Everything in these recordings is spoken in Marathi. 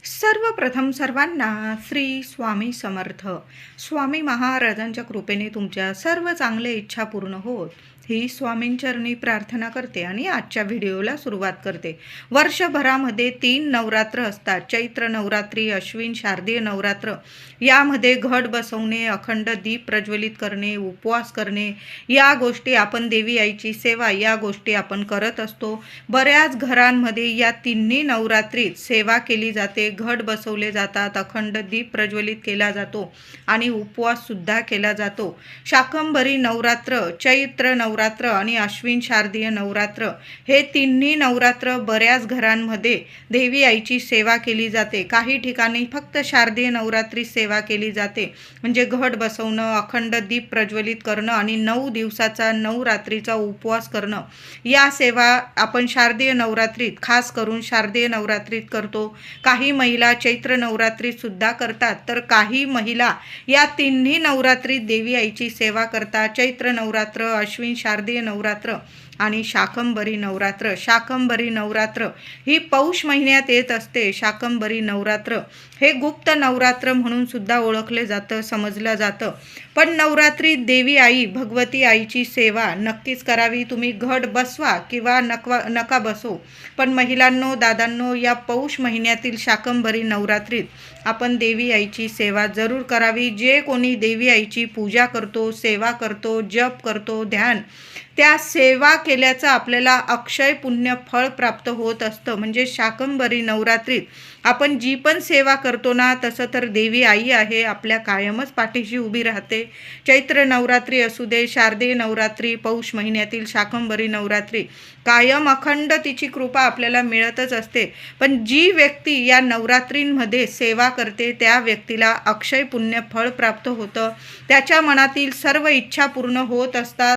सर्वप्रथम सर्वांना श्री स्वामी समर्थ. स्वामी महाराजांच्या कृपेने तुमच्या सर्व चांगल्या इच्छा पूर्ण होत ही स्वामींचरणी प्रार्थना करते आणि आजच्या व्हिडिओला सुरुवात करते. वर्षभरामध्ये 3 नवरात्र असतात. चैत्र नवरात्री, अश्विन शारदीय नवरात्र. यामध्ये घट बसवणे, अखंड दीप प्रज्वलित करणे, उपवास करणे, या गोष्टी आपण देवी आईची सेवा या गोष्टी आपण करत असतो. बऱ्याच घरांमध्ये या तिन्ही नवरात्रीत सेवा केली जाते, घट बसवले जातात, अखंड दीप प्रज्वलित केला जातो आणि उपवास सुद्धा केला जातो. शाकंभरी नवरात्र, चैत्र नवरात्र आणि अश्विन शारदीय नवरात्र हे तिन्ही नवरात्र बऱ्याच घरांमध्ये देवी आईची सेवा केली जाते. काही ठिकाणी फक्त शारदीय नवरात्री सेवा केली जाते, म्हणजे घट बसवणं, अखंड दीप प्रज्वलित करणं आणि 9 दिवसाचा 9 रात्रीचा उपवास करणं. या सेवा आपण शारदीय नवरात्रीत, खास करून शारदीय नवरात्रीत करतो. काही महिला चैत्र नवरात्रीत सुद्धा करतात, तर काही महिला या तिन्ही नवरात्रीत देवी आईची सेवा करतात. चैत्र नवरात्र, अश्विन शारदीय नवरात्र आणि शाकंभरी नवरात्र. शाकंभरी नवरात्र ही पौष महिन्यात येत असते. शाकंभरी नवरात्र हे गुप्त नवरात्र म्हणून सुद्धा ओळखले जातं, समजलं जातं. पण नवरात्रीत देवी आई, भगवती आईची सेवा नक्कीच करावी. तुम्ही घट बसवा किंवा नका बसो, पण महिलांनो, दादांनो, या पौष महिन्यातील शाकंभरी नवरात्रीत आपण देवी आईची सेवा जरूर करावी. जे कोणी देवी आईची पूजा करतो, सेवा करतो, जप करतो, ध्यान, त्या सेवा केल्याचं आपल्याला अक्षय पुण्य फळ प्राप्त होत असतं. म्हणजे शाकंभरी नवरात्रीत आपण जी पण सेवा करतो ना, तसं तर देवी आई आहे, आपल्या कायमच पाठीशी उभी राहते. चैत्र नवरात्री असू दे, शारदीय नवरात्री, पौष महिन्यातील शाकंभरी नवरात्री, कायम अखंड तिची कृपा आपल्याला मिळतच असते. पण जी व्यक्ती या नवरात्रींमध्ये सेवा करते त्या व्यक्तीला अक्षय पुण्य फळ प्राप्त होतं, त्याच्या मनातील सर्व इच्छा पूर्ण होत असतात.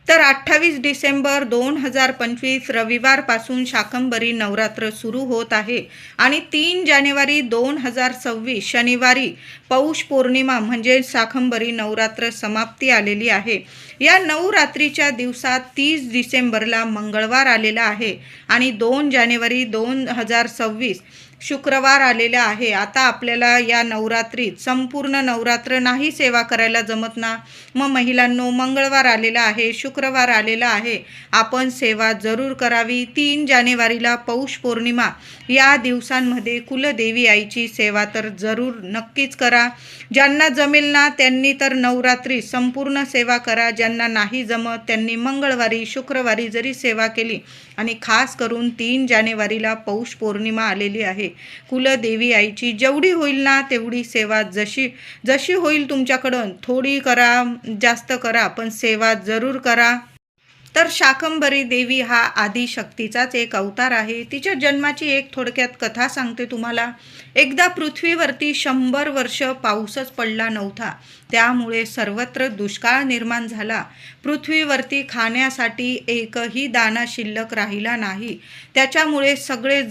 तर 28 डिसेंबर 2025 रविवारपासून शाकंभरी नवरात्र सुरू होत आहे आणि 3 जानेवारी 2026 शनिवारी पौष पौर्णिमा म्हणजे शाकंभरी नवरात्र समाप्ती आलेली आहे. या नवरात्रीच्या दिवसात 30 डिसेंबरला मंगळवार आलेला आहे आणि 2 जानेवारी 2026 शुक्रवार आलेला आहे. आता आपल्याला या नवरात्रीत संपूर्ण नवरात्र नाही सेवा करायला जमत ना, मग महिलांनो, मंगळवार आलेला आहे, शुक्रवार आलेला आहे, आपण सेवा जरूर करावी. 3 जानेवारीला पौष पौर्णिमा, या दिवसांमध्ये कुलदेवी आईची सेवा तर जरूर नक्कीच करा. ज्यांना जमेल ना त्यांनी तर नवरात्री संपूर्ण सेवा करा. ज्यांना नाही जमत त्यांनी मंगळवारी, शुक्रवारी जरी सेवा केली. आणि खास करून 3 जानेवारीला पौष पौर्णिमा आलेली आहे. कुलदेवी आईची जेवढी होईल ना तेवढी सेवा, जशी होईल तुमच्याकडून, थोडी करा, जास्त करा, पण सेवा जरूर करा. तर शाकंभरी देवी हा आदिशक्तीचाच एक अवतार आहे. तिच्या जन्माची एक थोडक्यात कथा सांगते तुम्हाला. एकदा पृथ्वीवरती 100 वर्ष पाऊसच पडला नव्हता, त्यामुळे सर्वत्र दुष्काळ निर्माण झाला. पृथ्वीवरती खाण्यासाठी एकही दाणा शिल्लक राहिला नाही. त्याच्यामुळे सगळेच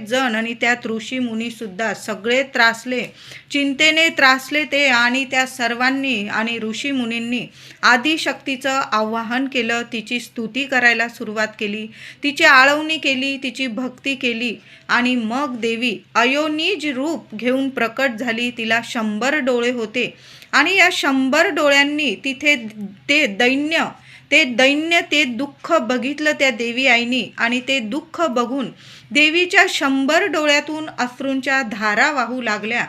जण आणि त्यात ऋषी मुनीसुद्धा सगळे त्रासले, चिंतेने त्रासले ते. आणि त्या सर्वांनी आणि ऋषी मुनींनी आदिशक्तीचं आवाहन केलं, तिची स्तुती करायला सुरुवात केली, तिची आळवणी केली, तिची भक्ती केली. आणि मग देवी अयोनिज रूप घेऊन प्रकट झाली. तिला 100 डोळे होते आणि या 100 डोळ्यांनी तिथे ते दुःख बघितलं त्या देवी आईनी. आणि ते दुःख बघून देवीच्या 100 डोळ्यातून अश्रूंच्या धारा वाहू लागल्या.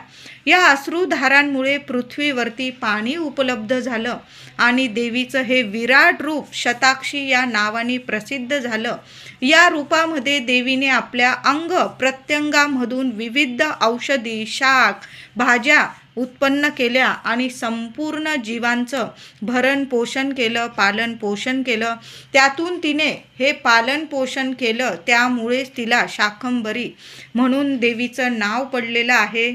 या अश्रुधारांमुळे पृथ्वीवरती पाणी उपलब्ध झालं आणि देवीचं हे विराट रूप शताक्षी या नावाने प्रसिद्ध झालं. या रूपामध्ये देवीने आपल्या अंग प्रत्यंगामधून विविध औषधी, शाक, भाज्या उत्पन्न केल्या आणि संपूर्ण जीवांचं भरण पोषण केलं, पालन पोषण केलं. त्यातून तिने हे पालन पोषण केलं, त्यामुळेच तिला शाकंभरी म्हणून देवीचं नाव पडलेलं आहे.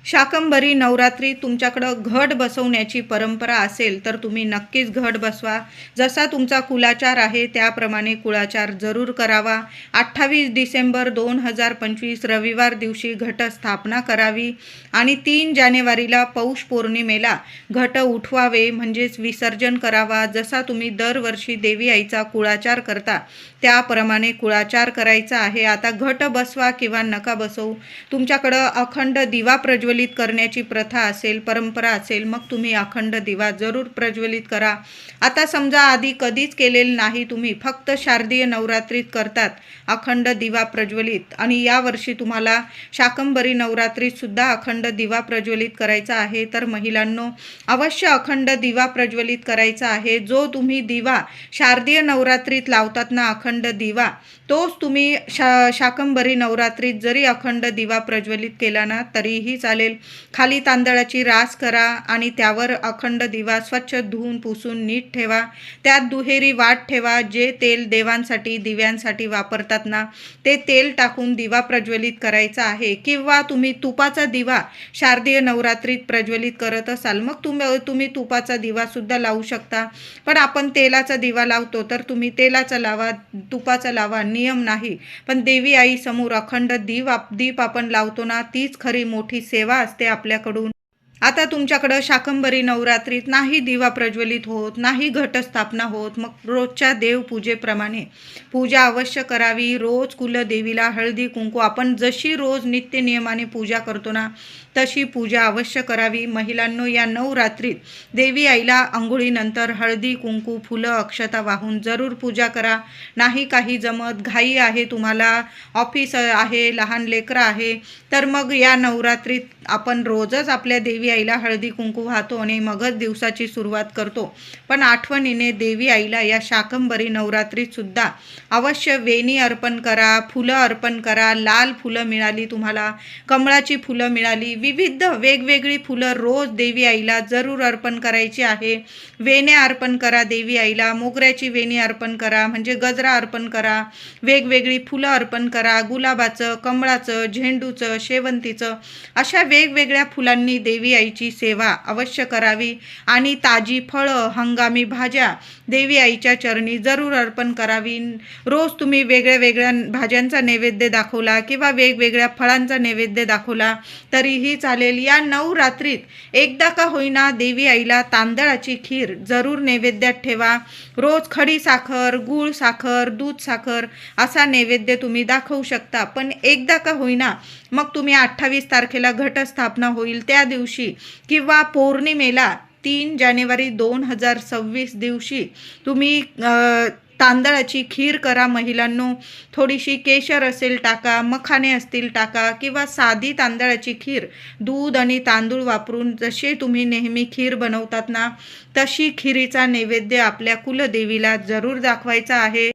शाकंभरी नवरात्री तुमच्याकडं घट बसवण्याची परंपरा असेल तर तुम्ही नक्कीच घट बसवा. जसा तुमचा कुलाचार आहे त्याप्रमाणे कुळाचार जरूर करावा. 28 डिसेंबर 2025 रविवार दिवशी घटस्थापना करावी आणि 3 जानेवारीला पौष पौर्णिमेला घट उठवावे म्हणजेच विसर्जन करावा. जसा तुम्ही दरवर्षी देवी आईचा कुळाचार करता त्याप्रमाणे कुळाचार करायचा आहे. आता घट बसवा किंवा नका बसवू, तुमच्याकडं अखंड दिवा प्रज्वलित करण्याची प्रथा असेल, परंपरा असेल, मग तुम्ही अखंड दिवा जरूर प्रज्वलित करा. आता समजा आधी कधीच केलेलं नाही, तुम्ही फक्त शारदीय नवरात्रीत करतात अखंड दिवा प्रज्वलित आणि यावर्षी तुम्हाला शाकंभरी नवरात्रीत सुद्धा अखंड दिवा प्रज्वलित करायचा आहे, तर महिलांनो अवश्य अखंड दिवा प्रज्वलित करायचा आहे. जो तुम्ही दिवा शारदीय नवरात्रीत लावतात ना अखंड दिवा, तोच तुम्ही शाकंभरी नवरात्रीत जरी अखंड दिवा प्रज्वलित केला ना तरीही चालेल. खाली तांदळाची रास करा आणि त्यावर अखंड दिवा स्वच्छ धुवून पुसून नीट ठेवा. त्यात दुहेरी वाट ठेवा. जे तेल देवांसाठी दिव्यांसाठी वापरतात ना ते तेल टाकून दिवा प्रज्वलित करायचा आहे. किंवा तुम्ही तुपाचा दिवा शारदीय नवरात्रीत प्रज्वलित करत असाल मग तुम्ही तुपाचा दिवा सुद्धा लावू शकता. पण आपण तेलाचा दिवा लावतो तर तुम्ही तेलाचा लावा, तुपाचा लावा, नियम नाही. पण देवी आई समोर अखंड दीप आपण लावतो ना तीच खरी मोठी सेवा असते आपल्याकडून. आता तुमच्याकडं शाकंभरी नवरात्रीत नाही दिवा प्रज्वलित होत, नाही घटस्थापना होत, मग रोजच्या देवपूजेप्रमाणे पूजा अवश्य करावी. रोज कुलदेवीला हळदी कुंकू आपण जशी रोज नित्य नियमाने पूजा करतो ना तशी पूजा अवश्य करावी. महिलांनो या नवरात्रीत देवी आईला आंघोळीनंतर हळदी कुंकू फुलं अक्षता वाहून जरूर पूजा करा. नाही काही जमत, घाई आहे, तुम्हाला ऑफिस आहे, लहान लेकरं आहे, तर मग या नवरात्रीत आपण रोजच आपल्या देवी आईला हळदी कुंकू वाहतो आणि मगच दिवसाची सुरुवात करतो. पण आठवणीने देवी आईला या शाकंभरी नवरात्रीत सुद्धा अवश्य वेणी अर्पण करा, फुलं अर्पण करा. लाल फुलं मिळाली तुम्हाला, कमळाची फुलं मिळाली, विविध वेगवेगळी फुलं रोज देवी आईला जरूर अर्पण करायची आहे. वेण्या अर्पण करा देवी आईला, मोगऱ्याची वेणी अर्पण करा म्हणजे गजरा अर्पण करा, वेगवेगळी फुलं अर्पण करा, गुलाबाचं, कमळाचं, झेंडूचं, शेवंतीचं, अशा वेगवेगळ्या फुलांनी देवी आईची सेवा अवश्य करावी. आणि ताजी फळं, हंगामी भाज्या देवी आईच्या चरणी जरूर अर्पण करावी. रोज तुम्ही वेगळ्या वेगळ्या भाज्यांचा नैवेद्य दाखवला किंवा वेगवेगळ्या फळांचा नैवेद्य दाखवला तरीही चालेल. या नवरात्रीत एकदा का होईना देवी आईला तांदळाची खीर जरूर नैवेद्यात ठेवा. रोज खडी साखर, गूळ साखर, दूध साखर असा नैवेद्य तुम्ही दाखवू शकता. पण एकदा का होईना मग तुम्ही 28 तारखेला घटस्थापना होईल त्या दिवशी किंवा पौर्णिमेला 3 जानेवारी 2026 दिवशी तुम्ही तांदळाची खीर करा. महिलांनो थोडीशी केशर असेल टाका, मखाने असतील टाका किंवा साधी तांदळाची खीर दूध आणि तांदूळ वापरून जसे तुम्ही नेहमी खीर बनवतात ना तशी खिरीचा नैवेद्य आपल्या कुलदेवीला जरूर दाखवायचा आहे.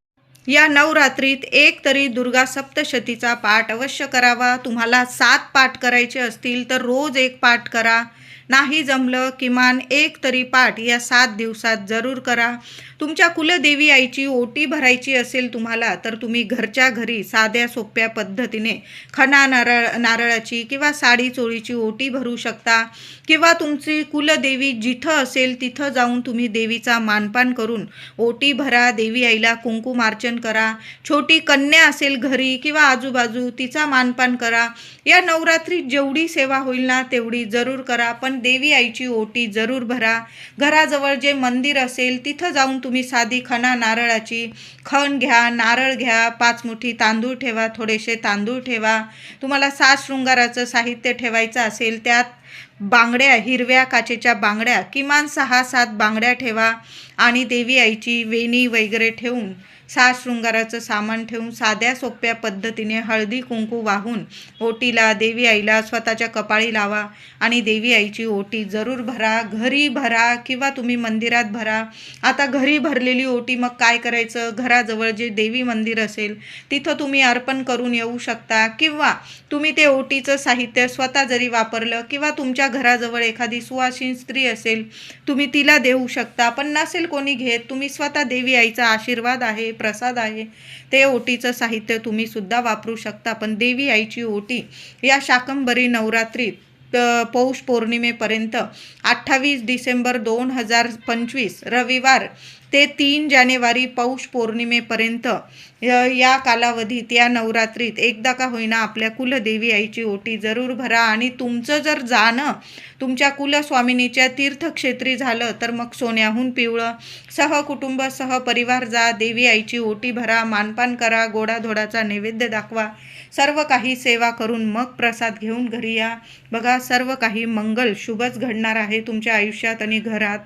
या नवरात्रीत एक तरी दुर्गा सप्तशतीचा पाठ अवश्य करावा. तुम्हाला 7 पाठ करायचे असतील तर रोज एक पाठ करा. नाही जमलं किमान एक तरी पाठ या 7 दिवसात जरूर करा. तुमच्या कुलदेवी आईची ओटी भरायची असेल तुम्हाला तर तुम्ही घरच्या घरी साध्या सोप्या पद्धतीने खणा नारळाची किंवा साडी चोळीची ओटी भरू शकता. किंवा तुमची कुलदेवी जिथं असेल तिथं जाऊन तुम्ही देवीचा मानपान करून ओटी भरा, देवी आईला कुंकुमार्चन करा. छोटी कन्या असेल घरी किंवा आजूबाजू तिचा मानपान करा. या नवरात्रीत जेवढी सेवा होईल ना तेवढी जरूर करा. पण देवी आईची ओटी जरूर भरा. घराजवळ जे मंदिर असेल तिथं जाऊन तुम्ही साधी खणा नारळाची खण घ्या, नारळ घ्या, 5 मुठी तांदूळ ठेवा, थोडेसे तांदूळ ठेवा. तुम्हाला 7 शृंगाराचं साहित्य ठेवायचं असेल त्यात बांगड्या, हिरव्या काचेच्या बांगड्या किमान 6-7 बांगड्या ठेवा आणि देवी आईची वेणी वगैरे ठेवून 7 शृंगाराचं सामान ठेवून साध्या सोप्या पद्धतीने हळदी कुंकू वाहून ओटीला देवी आईला स्वतःच्या कपाळी लावा आणि देवी आईची ओटी जरूर भरा. घरी भरा किंवा तुम्ही मंदिरात भरा. आता घरी भरलेली ओटी मग काय करायचं, घराजवळ जे देवी मंदिर असेल तिथं तुम्ही अर्पण करून येऊ शकता. किंवा तुम्ही ते ओटीचं साहित्य स्वतः जरी वापरलं किंवा तुमच्या घराजवळ एखादी सुवासिन स्त्री असेल तुम्ही तिला देऊ शकता. पण नसेल कोणी घेत, तुम्ही स्वतः देवी आईचा आशीर्वाद आहे, प्रसाद आहे, ते ओटीचं साहित्य तुम्ही सुद्धा वापरू शकता. पण देवी आईची ओटी या शाकंभरी नवरात्रीत पौष पौर्णिमेपर्यंत 28 डिसेंबर 2025 रविवार ते 3 जानेवारी पौष पौर्णिमेपर्यंत या कालावधीत या नवरात्रीत एकदा का होईना आपल्या कुलदेवी आईची ओटी जरूर भरा. आणि तुमचं जर जाणं तुमच्या कुलस्वामिनीच्या तीर्थक्षेत्री झालं तर मग सोन्याहून पिवळं सहकुटुंब सहपरिवार जा, देवी आईची ओटी भरा, मानपान करा, गोडाधोडाचा नैवेद्य दाखवा, सर्व काही सेवा करून मग प्रसाद घेऊन घरी या. बघा, सर्व काही मंगल शुभच घडणार आहे तुमच्या आयुष्यात आणि घरात.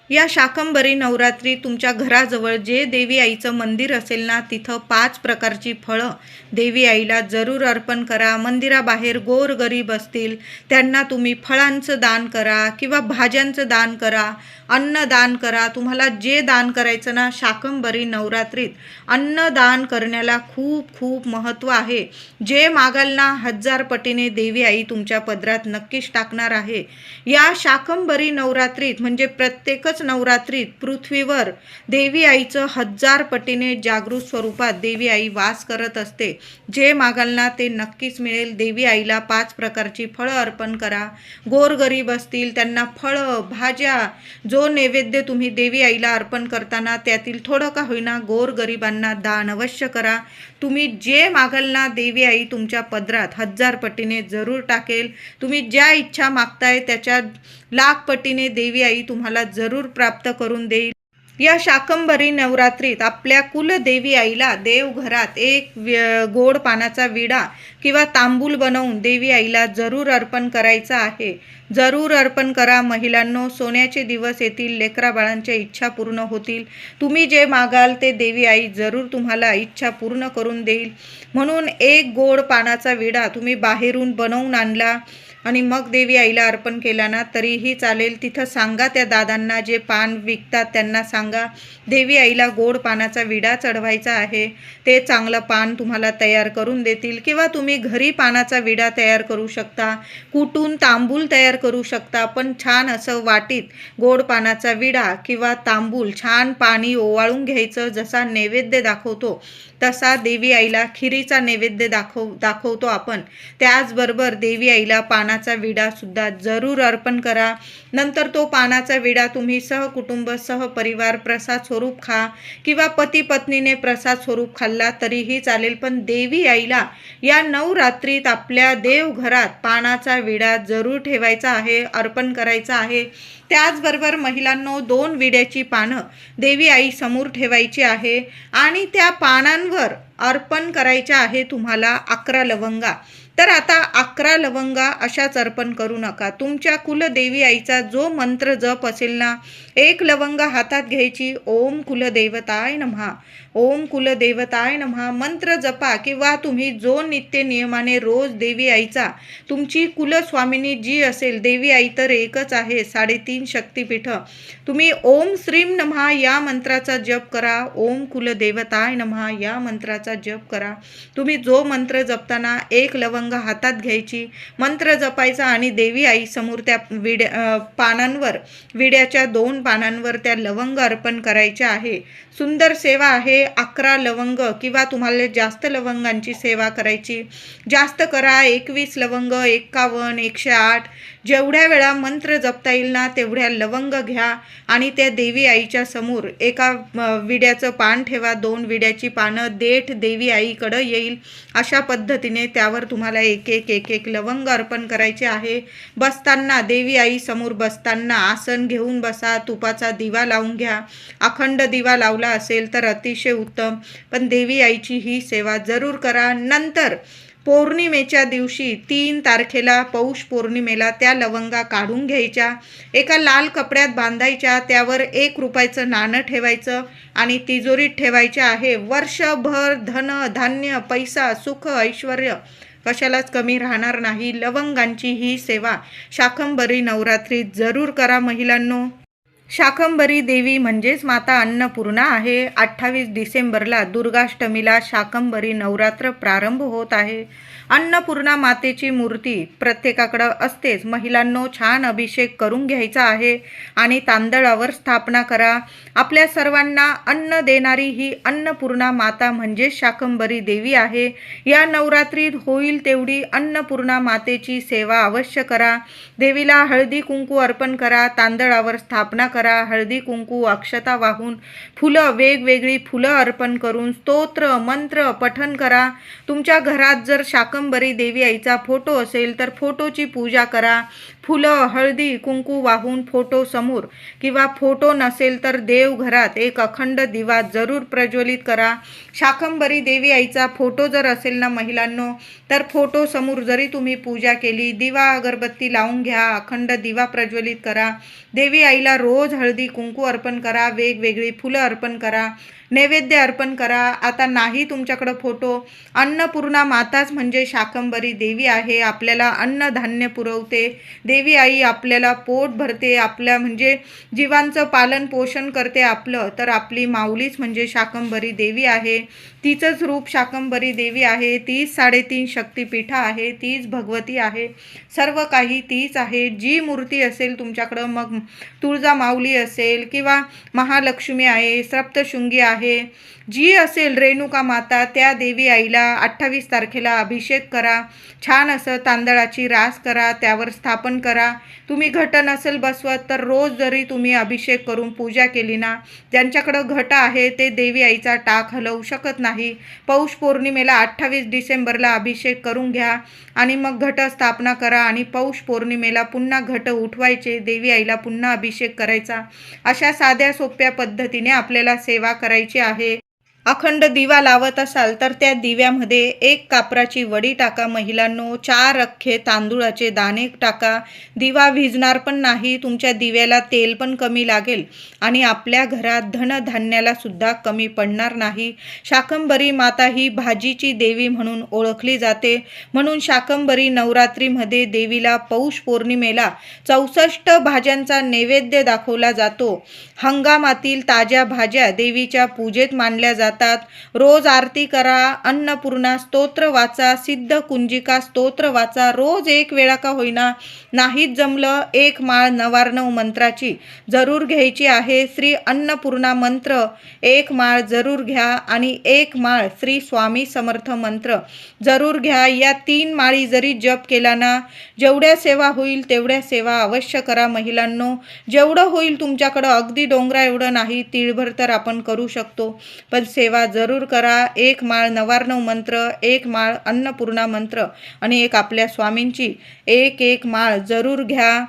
या शाकंभरी नवरात्री तुमच्या घराजवळ जे देवी आईचं मंदिर असेल ना, तिथं 5 प्रकारची फळं देवी आईला जरूर अर्पण करा. मंदिराबाहेर गोरगरीब असतील त्यांना तुम्ही फळांचं दान करा किंवा भाज्यांचं दान करा, अन्नदान करा. तुम्हाला जे दान करायचं ना, शाकंभरी नवरात्रीत अन्नदान करण्याला खूप खूप महत्त्व आहे. जे मागाल ना 1000 पटीने देवी आई तुमच्या पदरात नक्कीच टाकणार आहे. या शाकंभरी नवरात्रीत म्हणजे प्रत्येकच नवरात्रीत पृथ्वीवर देवी आईचं 1000 पटीने जागृत स्वरूपात देवी आई वास करत असते. जे मागाल ना ते नक्कीच मिळेल. देवी आईला 5 प्रकारची फळं अर्पण करा. गोरगरीब असतील त्यांना फळं, भाज्या, जो नैवेद्य तुम्ही देवी आईला अर्पण करताना त्यातील थोडं का होईना गोरगरिबांना दान अवश्य करा. तुम्ही जे मागाल ना देवी आई तुमच्या पदरात 1000 पटीने जरूर टाकेल. तुम्ही ज्या इच्छा मागताय त्याच्या लाख पटीने देवी आई तुम्हाला जरूर प्राप्त करून देईल. या शाकंभरी नवरात्रीत आपल्या कुलदेवी आईला देवघरात एक गोड पानाचा विडा किंवा तांबूल बनवून देवी आईला जरूर अर्पण करायचा आहे. जरूर अर्पण करा महिलांनो. सोन्याचे दिवस येतील, लेकरा बाळांच्या इच्छा पूर्ण होतील. तुम्ही जे मागाल ते देवी आई जरूर तुम्हाला इच्छा पूर्ण करून देईल. म्हणून एक गोड पानाचा विडा तुम्ही बाहेरून बनवून आणला आणि मग देवी आईला अर्पण केला ना तरीही चालेल. तिथं सांगा त्या दादांना जे पान विकतात त्यांना सांगा देवी आईला गोड पानाचा विडा चढवायचा आहे. ते चांगलं पान तुम्हाला तयार करून देतील. किंवा तुम्ही घरी पानाचा विडा तयार करू शकता, कुटून तांबूल तयार करू शकता. पण छान असं वाटीत गोड पानाचा विडा किंवा तांबूल छान पाणी ओवाळून घ्यायचं. जसा नैवेद्य दाखवतो तसा देवी आईला खिरीचा नैवेद्य दाखवतो आपण. त्याचबरोबर देवी आईला पानाचा विडा सुद्धा जरूर अर्पण करा. नंतर तो पानाचा विडा तुम्ही सहकुटुंब सहपरिवार प्रसाद स्वरूप खा किंवा पती पत्नीने प्रसाद स्वरूप खाल्ला तरीही चालेल. पण देवी आईला या नवरात्रीत आपल्या देवघरात पानाचा विडा जरूर ठेवायचा आहे, अर्पण करायचा आहे. त्याचबरोबर महिलांनो 2 विड्याची पानं देवी आई समोर ठेवायची आहे आणि त्या पानांवर अर्पण करायच्या आहे तुम्हाला 11 लवंगा. तर आता 11 लवंगा अशाच अर्पण करू नका. तुमच्या कुलदेवी आईचा जो मंत्र जप असेल ना, 1 लवंगा हातात घ्यायची, ओम कुलदेवताय नमः, ओम कुलदेवताय नमः मंत्र जपा. किंवा तुम्ही जो नित्य नियमाने रोज देवी आईचा तुमची कुलस्वामिनी जी असेल, देवी आई तर एकच आहे, 3.5 शक्तिपीठ, तुम्ही ओम श्रीम नमः या मंत्राचा जप करा. ओम कुलदेवताय नमः या मंत्राचा जप करा. तुम्ही जो मंत्र जपताना 1 लवंगा हातात घ्यायची, मंत्र जपायचा आणि देवी आई समोर त्या पानांवर विड्याच्या 2 पानांवर त्या लवंग अर्पण करायच्या आहे. सुंदर सेवा आहे. 11 लवंग किंवा तुम्हाला जास्त लवंगांची सेवा करायची जास्त करा. 21 लवंग, 51, 108 जेवढ्या वेळा मंत्र जपता येईल ना तेवढ्या लवंग घ्या आणि त्या देवी आईच्या समोर एका विड्याचं पान ठेवा. 2 विड्याची पानं देठ देवी आईकडं येईल अशा पद्धतीने त्यावर तुम्हाला एक लवंग अर्पण करायचे आहे. बसताना देवी आई समोर बसताना आसन घेऊन बसा. तुपाचा दिवा लावून घ्या. अखंड दिवा लावला असेल तर अतिशय उत्तम. पण देवी आईची ही सेवा जरूर करा. नंतर पौर्णिमेच्या दिवशी 3 तारखेला पौष पौर्णिमेला त्या लवंगा काढून घ्यायच्या, एका लाल कपड्यात बांधायच्या, त्यावर 1 रुपयाचं नाणं ठेवायचं आणि तिजोरीत ठेवायचे आहे. वर्षभर धन धान्य पैसा सुख ऐश्वर कशालाच कमी राहणार नाही. लवंगांची ही सेवा शाकंभरी नवरात्रीत जरूर करा महिलांनो. शाकंभरी देवी म्हणजेच माता अन्नपूर्णा आहे. 28 डिसेंबरला दुर्गाष्टमीला शाकंभरी नवरात्र प्रारंभ होत आहे अन्नपूर्णा मातेची मूर्ती प्रत्येकाकडं असतेच. महिलांनो, छान अभिषेक करून घ्यायचा आहे आणि तांदळावर स्थापना करा. आपल्या सर्वांना अन्न देणारी ही अन्नपूर्णा माता म्हणजे शाकंभरी देवी आहे. या नवरात्रीत होईल तेवढी अन्नपूर्णा मातेची सेवा अवश्य करा. देवीला हळदी कुंकू अर्पण करा, तांदळावर स्थापना करा, हळदी कुंकू अक्षता वाहून फुलं, वेगवेगळी फुलं अर्पण करून स्तोत्र मंत्र पठण करा. तुमच्या घरात जर शाकंभरी देवी आईचा फोटो असेल तर फोटोची पूजा करा. फुलं, हळदी कुंकू वाहून फोटो समोर, किंवा फोटो नसेल तर देवघरात एक अखंड दिवा जरूर प्रज्वलित करा. शाकंभरी देवी आईचा फोटो जर असेल ना महिलांनो, तर फोटो समोर जरी तुम्ही पूजा केली, दिवा अगरबत्ती लावून घ्या, अखंड दिवा प्रज्वलित करा. देवी आईला रोज हळदी कुंकू अर्पण करा, वेगवेगळी फुलं अर्पण करा, नैवेद्य अर्पण करा. आता नाही तुमच्याकडं फोटो, अन्नपूर्णा माताच म्हणजे शाकंभरी देवी आहे. आपल्याला अन्नधान्य पुरवते देवी आई, आपल्याला पोट भरते, आपल्या म्हणजे जीवांचं पालन पोषण करते आपलं. तर आपली माऊलीच म्हणजे शाकंभरी देवी आहे. तिचंच रूप शाकंभरी देवी आहे. तीच 3.5 शक्तिपीठं आहे, तीच भगवती आहे, सर्व काही तीच आहे. जी मूर्ती असेल तुमच्याकडं, मग तुळजा माऊली असेल किंवा महालक्ष्मी आहे, सप्तशृंगी आहे, जी असेल रेणुका माता, त्या देवी आईला 28 तारखेला अभिषेक करा. छान असं तांदळाची रास करा, त्यावर स्थापन करा. तुम्ही घट नसेल बसवत तर रोज जरी तुम्ही अभिषेक करून पूजा केली ना, ज्यांच्याकडं घट आहे ते देवी आईचा टाक हलवू शकत नाही. पौष पौर्णिमेला 28 डिसेंबरला अभिषेक करून घ्या आणि मग घट स्थापना करा आणि पौष पौर्णिमेला पुन्हा घट उठवायचे, देवी आईला पुन्हा अभिषेक करायचा. अशा साध्या सोप्या पद्धतीने आपल्याला सेवा करायची आहे. अखंड दिवा लावत असाल तर त्या दिव्यामध्ये 1 कापराची वडी टाका महिलांनो, 4 अख्खे तांदूळाचे दाणे टाका. दिवा विझणार पण नाही, तुमच्या दिव्याला तेल पण कमी लागेल आणि आपल्या घरात धनधान्याला सुद्धा कमी पडणार नाही. शाकंभरी माता ही भाजीची देवी म्हणून ओळखली जाते. म्हणून शाकंभरी नवरात्रीमध्ये देवीला पौष पौर्णिमेला 64 भाज्यांचा नैवेद्य दाखवला जातो. हंगामातील ताज्या भाज्या देवीच्या पूजेत मानल्या जातात. रोज आरती करा, अन्नपूर्णा स्तोत्र वाचा, सिद्ध कुंजिका स्तोत्र वाचा. रोज 1 वेळा का होईना, नाहीच जमलं 1 माळ नवार्णव मंत्राची जरूर घ्यायची आहे. श्री अन्नपूर्णा मंत्र 1 माळ जरूर घ्या आणि 1 माळ श्री स्वामी समर्थ मंत्र जरूर घ्या. या 3 माळी जरी जप केला ना, जेवढ्या सेवा होईल तेवढ्या सेवा अवश्य करा महिलांनो. जेवढं होईल तुमच्याकडं, अगदी डोंगरा एवढं नाही, तिळभर तर आपण करू शकतो, पण सेवा जरूर करा. 1 माळ नवार्णव मंत्र, 1 माळ अन्नपूर्णा मंत्र आणि 1 आपल्या स्वामींची 1 माळ जरूर घ्या.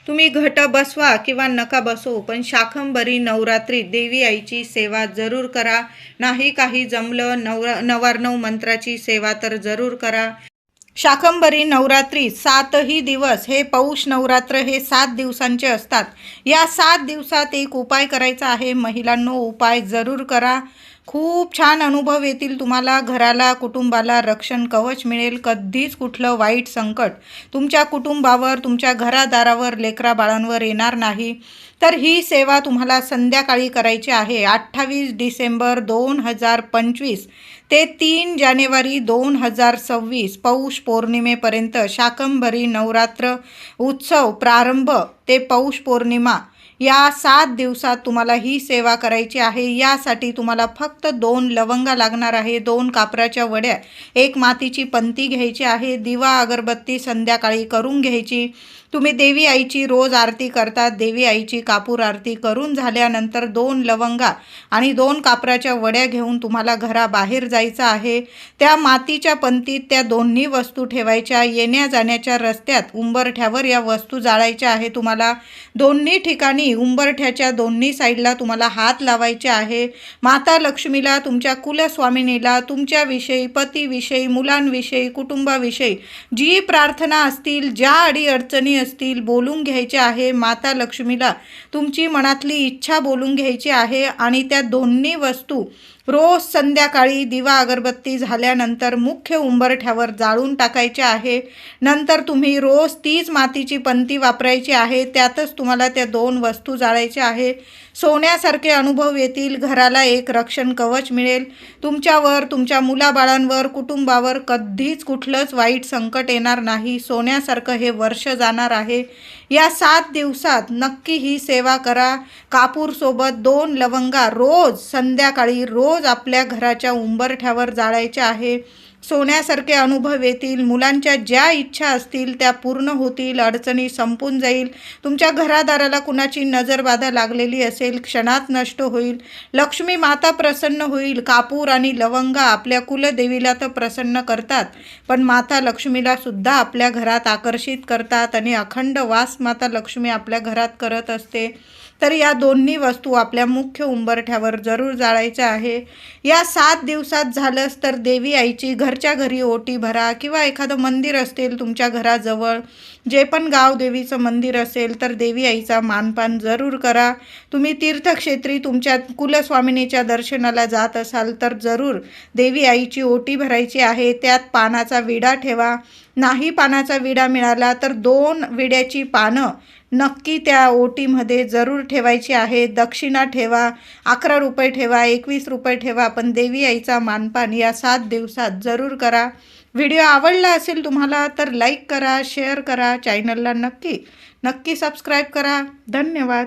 तुम्ही घट बसवा किंवा नका बसवू, पण शाकंभरी नवरात्री देवी आईची सेवा जरूर करा. नाही काही जमलं, नवार्णव मंत्राची सेवा तर जरूर करा. शाकंभरी नवरात्री 7ही दिवस, हे पौष नवरात्र हे 7 दिवसांचे असतात. या 7 दिवसात एक उपाय करायचा आहे महिलांनो, उपाय जरूर करा. खूप छान अनुभव येतील तुम्हाला, घराला कुटुंबाला रक्षण कवच मिळेल. कधीच कुठलं वाईट संकट तुमच्या कुटुंबावर, तुमच्या घरादारावर, लेकरा बाळांवर येणार नाही. तर ही सेवा तुम्हाला संध्याकाळी करायची आहे. 28 डिसेंबर 2025 ते 3 जानेवारी 2026 पौष पौर्णिमेपर्यंत शाकंभरी नवरात्र उत्सव प्रारंभ ते पौष पौर्णिमा या 7 दिवसात तुम्हाला ही सेवा करायची आहे. यासाठी तुम्हाला फक्त 2 लवंगा लागणार आहे, 2 कापराच्या वड्या, 1 मातीची पंती घ्यायची आहे, दिवा अगरबत्ती संध्याकाळी करून घ्यायची. तुम्ही देवी आईची रोज आरती करतात, देवी आईची कापूर आरती करून झाल्यानंतर 2 लवंगा आणि 2 कापराच्या वड्या घेऊन तुम्हाला घराबाहेर जायचं आहे. त्या मातीच्या पंतीत त्या दोन्ही वस्तू ठेवायच्या. येण्या जाण्याच्या रस्त्यात उंबरठ्यावर या वस्तू जाळायच्या आहे. तुम्हाला दोन्ही ठिकाणी उंबरठ्याच्या दोन्ही साईडला तुम्हाला हात लावायचे आहे. माता लक्ष्मीला, तुमच्या कुलस्वामिनीला तुमच्याविषयी, पतीविषयी, मुलांविषयी, कुटुंबाविषयी जी प्रार्थना असतील, ज्या अडीअडचणी असतील बोलून घ्यायचे आहे. माता लक्ष्मीला तुमची मनातली इच्छा बोलून घ्यायची आहे आणि त्या दोन्ही वस्तू रोज संध्याकाळी दिवा अगरबत्ती झाल्यानंतर मुख्य उंबरठ्यावर जाळून टाकायचे आहे. नंतर तुम्ही रोज तीच मातीची पंती वापरायची आहे. त्यातच तुम्हाला त्या 2 वस्तू जाळायच्या आहे. सोन्यासारखे अनुभव येतील. घराला एक रक्षण कवच मिळेल. तुमच्यावर, तुमच्या मुलाबाळांवर, कुटुंबावर कधीच कुठलंच वाईट संकट येणार नाही. सोन्यासारखं हे वर्ष जाणार आहे. या 7 दिवसात नक्की ही सेवा करा. कापूरसोबत 2 लवंगा रोज संध्याकाळी रोज आपल्या घराच्या उंबरठ्यावर जाळायच्या आहे. सोन्यासारखे अनुभव येतील. मुलांच्या ज्या इच्छा असतील त्या पूर्ण होतील. अडचणी संपून जाईल. तुमच्या घरादाराला कुणाची नजरबाधा लागलेली असेल क्षणात नष्ट होईल. लक्ष्मी माता प्रसन्न होईल. कापूर आणि लवंगा आपल्या कुलदेवीला तर प्रसन्न करतात, पण माता लक्ष्मीला सुद्धा आपल्या घरात आकर्षित करतात आणि अखंड वास माता लक्ष्मी आपल्या घरात करत असते. तर या दोन्ही वस्तू आपल्या मुख्य उंबरठ्यावर जरूर जाळायच्या आहे. या 7 दिवसात झालंच तर देवी आईची घरच्या घरी ओटी भरा, किंवा एखादं मंदिर असेल तुमच्या घराजवळ, जे पण गाव देवीचं मंदिर असेल तर देवी आईचा मानपान जरूर करा. तुम्ही तीर्थक्षेत्री तुमच्या कुलस्वामिनीच्या दर्शनाला जात असाल तर जरूर देवी आईची ओटी भरायची आहे. त्यात पानाचा विडा ठेवा. नाही पानाचा विडा मिळाला तर 2 विड्याची पानं नक्की त्या ओटीमध्ये जरूर ठेवायची आहे. दक्षिणा ठेवा, 11 रुपये ठेवा, 21 रुपये ठेवा, पण देवी आईचा मानपान या 7 दिवसात जरूर करा. व्हिडिओ आवडला असेल तुम्हाला तर लाईक करा, शेअर करा, चॅनलला नक्की सबस्क्राईब करा. धन्यवाद.